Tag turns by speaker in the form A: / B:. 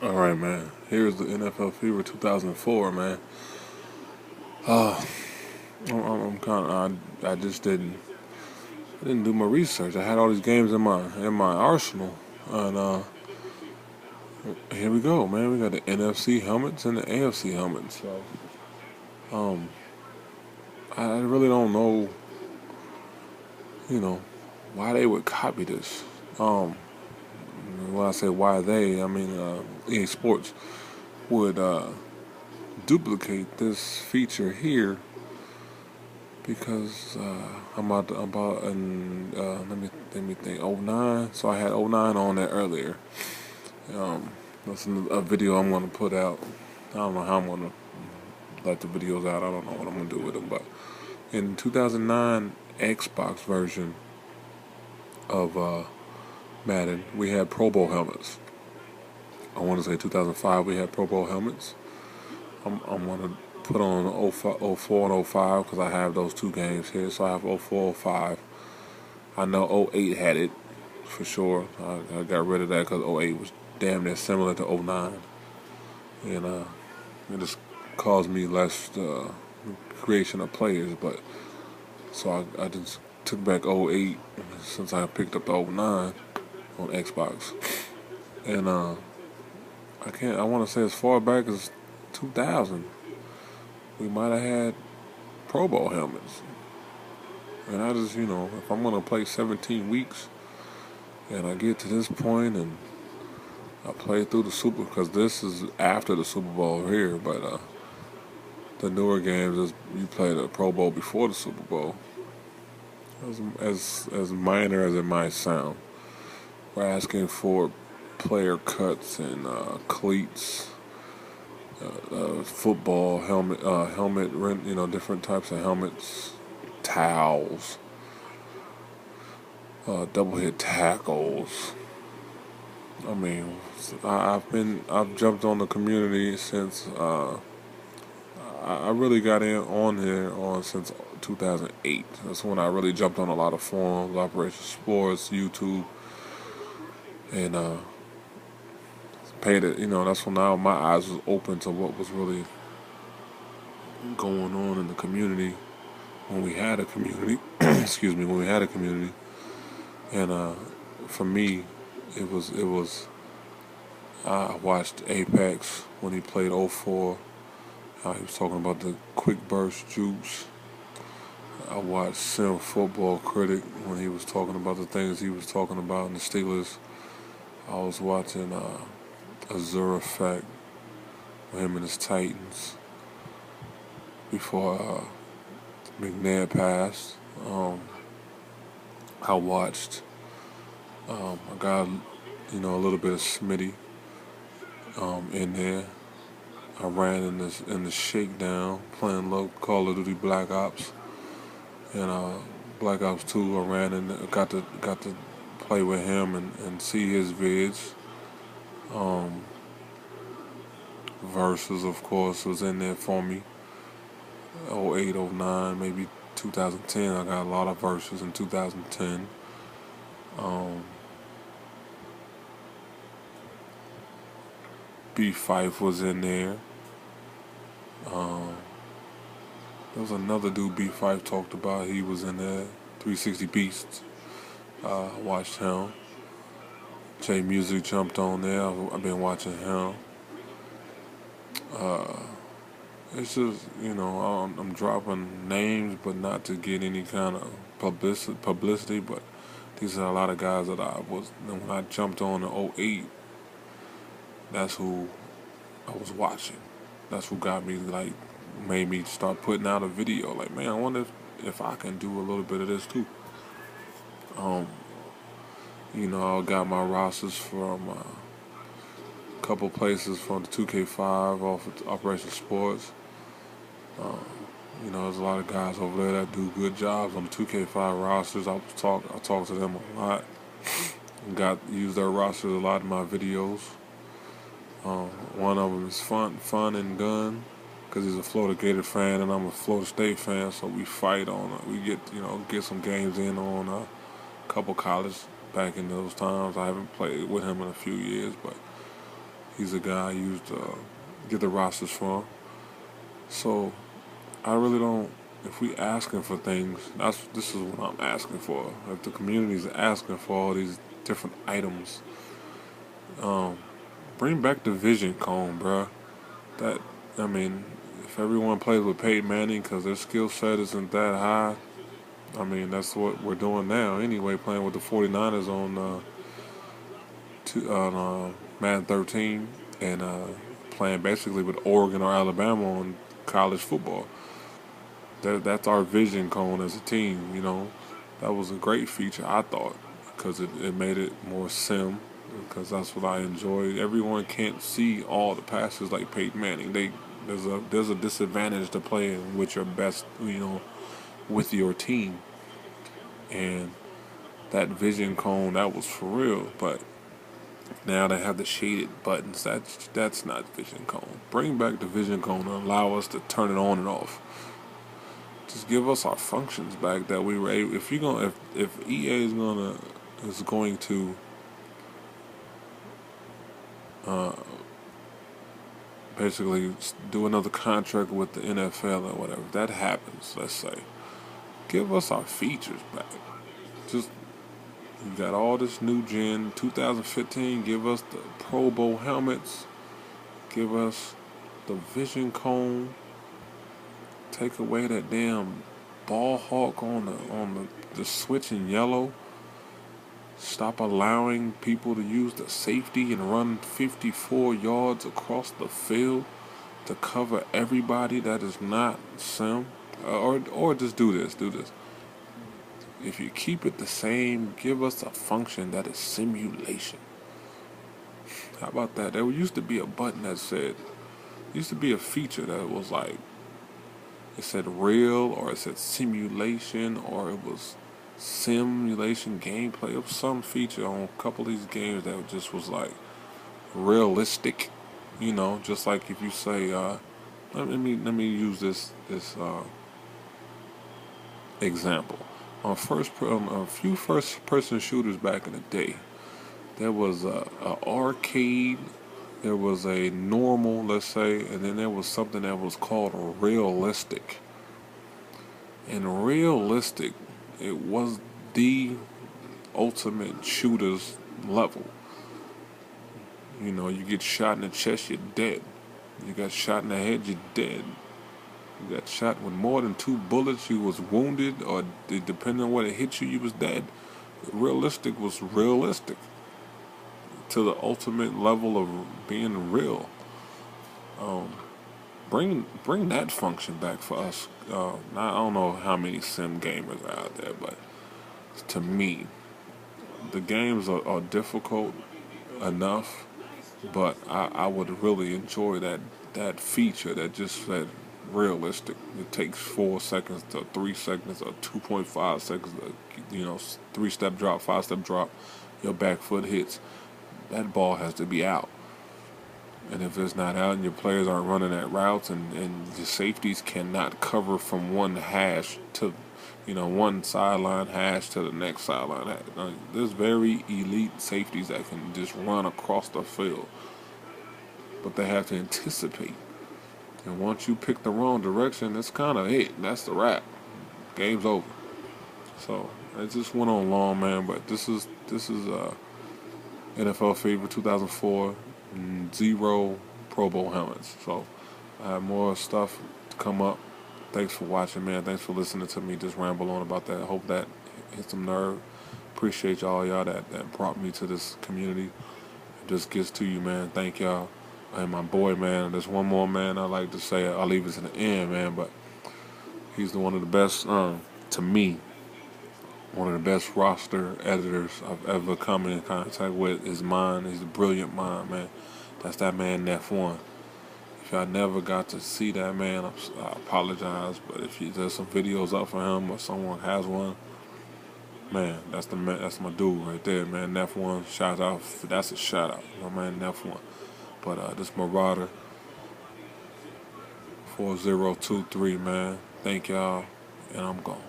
A: All right, man. Here's the NFL Fever 2004, man. Uh, I'm kind of. I just didn't do my research. I had all these games in my arsenal, and here we go, man. We got the NFC helmets and the AFC helmets. So, um, I really don't know, you know, why they would copy this. Um, when I say why they, I mean EA Sports would duplicate this feature here because I'm about and let me think. '09. So I had '09 on there earlier. Um, that's a video I'm gonna put out. I don't know how I'm gonna let the videos out. I don't know what I'm gonna do with them. But in 2009 Xbox version of Madden, we had Pro Bowl helmets. I want to say 2005 we had Pro Bowl helmets. I'm gonna put on '04 and '05 because I have those two games here. So I have '04, '05. I know '08 had it for sure. I got rid of that because '08 was damn near similar to '09. And it just caused me less creation of players. But so I just took back '08 since I picked up the '09 on Xbox. And I want to say as far back as 2000, we might have had Pro Bowl helmets. And I just, if I'm going to play 17 weeks and I get to this point and I play through the Super, because this is after the Super Bowl here, but the newer games is you play the Pro Bowl before the Super Bowl. As minor as it might sound, we're asking for player cuts and cleats, football helmet, different types of helmets, towels, double hit tackles. I mean, I've jumped on the community since I really got on here since 2008. That's when I really jumped on a lot of forums, Operation Sports, YouTube, and paid it. That's when now my eyes was open to what was really going on in the community when we had a community. Excuse me, when we had a community, and for me, it was. I watched Apex when he played '04. He was talking about the quick burst jukes. I watched Sim Football Critic when he was talking about the things he was talking about in the Steelers. I was watching Azure Effect with him and his Titans before McNair passed. I watched. I got a little bit of Smitty in there. I ran in the shakedown playing low Call of Duty Black Ops and Black Ops 2. I ran and got to play with him and see his vids. Versus, of course, was in there for me. '08, '09, maybe 2010. I got a lot of verses in 2010. B Fife was in there. There was another dude B Fife talked about. He was in there. 360 Beasts. I watched him. J Music jumped on there. I've been watching him. It's just, I'm dropping names, but not to get any kind of publicity. But these are a lot of guys that when I jumped on in '08, that's who I was watching. That's who got me, made me start putting out a video. Like, man, I wonder if I can do a little bit of this too. I got my rosters from a couple places from the 2K5 off of Operation Sports. There's a lot of guys over there that do good jobs on the 2K5 rosters. I talk to them a lot. Use their rosters a lot in my videos. One of them is Fun and Gun, because he's a Florida Gator fan and I'm a Florida State fan. So we fight on. We get some games in on a couple college back in those times. I haven't played with him in a few years, but He's a guy I used to get the rosters from. So I really don't. If we asking for things, this is what I'm asking for. If the community's asking for all these different items, bring back the vision cone, bruh. That I mean, if everyone plays with Peyton Manning because their skill set isn't that high, I mean that's what we're doing now anyway. Playing with the 49ers on Madden 13 and playing basically with Oregon or Alabama on college football. That's our vision cone as a team. That was a great feature I thought because it made it more sim. Because that's what I enjoy. Everyone can't see all the passes like Peyton Manning. There's a disadvantage to playing with your best, with your team. And that vision cone, that was for real. But now they have the shaded buttons. That's not vision cone. Bring back the vision cone and allow us to turn it on and off. Just give us our functions back that we were able. If EA is going to basically do another contract with the NFL or whatever, if that happens, let's say, give us our features back. Just you got all this new gen 2015. Give us the Pro Bowl helmets. Give us the vision cone. Take away that damn ball hawk on the switch in yellow. Stop allowing people to use the safety and run 54 yards across the field to cover everybody that is not sim. Or just do this. If you keep it the same, give us a function that is simulation. How about that? There used to be a button that used to be a feature that was like, it said real, or it said simulation, or it was simulation gameplay. It was some feature on a couple of these games that just was like realistic. Just like if you say, let me use this example. On a few first person shooters back in the day, there was a arcade, there was a normal, let's say, and then there was something that was called a realistic. And realistic, it was the ultimate shooter's level. You get shot in the chest, you're dead. You got shot in the head, you're dead. You got shot with more than 2 bullets, you was wounded, or depending on what it hit you, you was dead. Realistic was realistic to the ultimate level of being real. Bring that function back for us. I don't know how many sim gamers are out there, but to me, the games are difficult enough, but I would really enjoy that feature that just said realistic. It takes 4 seconds to 3 seconds or 2.5 seconds to, 3-step drop, 5-step drop, your back foot hits. That ball has to be out. And if it's not out and your players aren't running at routes and the safeties cannot cover from one hash to, one sideline hash to the next sideline hash. There's very elite safeties that can just run across the field. But they have to anticipate. And once you pick the wrong direction, that's kind of it. That's the wrap. Game's over. So it just went on long, man. But this is NFL Fever 2004, 0 Pro Bowl helmets. So I have more stuff to come up. Thanks for watching, man. Thanks for listening to me just ramble on about that. I hope that hit some nerve. Appreciate y'all that brought me to this community. It just gets to you, man. Thank y'all. And my boy, man, there's one more, man, I like to say. I'll leave it to the end, man, but he's one of the best, to me, one of the best roster editors I've ever come in contact with. His mind, he's a brilliant mind, man. That's that man, Nef1. If y'all never got to see that man, I apologize, but if there's some videos up for him or someone has one, man, that's my dude right there, man. Nef1, shout out. That's a shout out, my man, Nef1. But this Marauder 4023, man. Thank y'all, and I'm gone.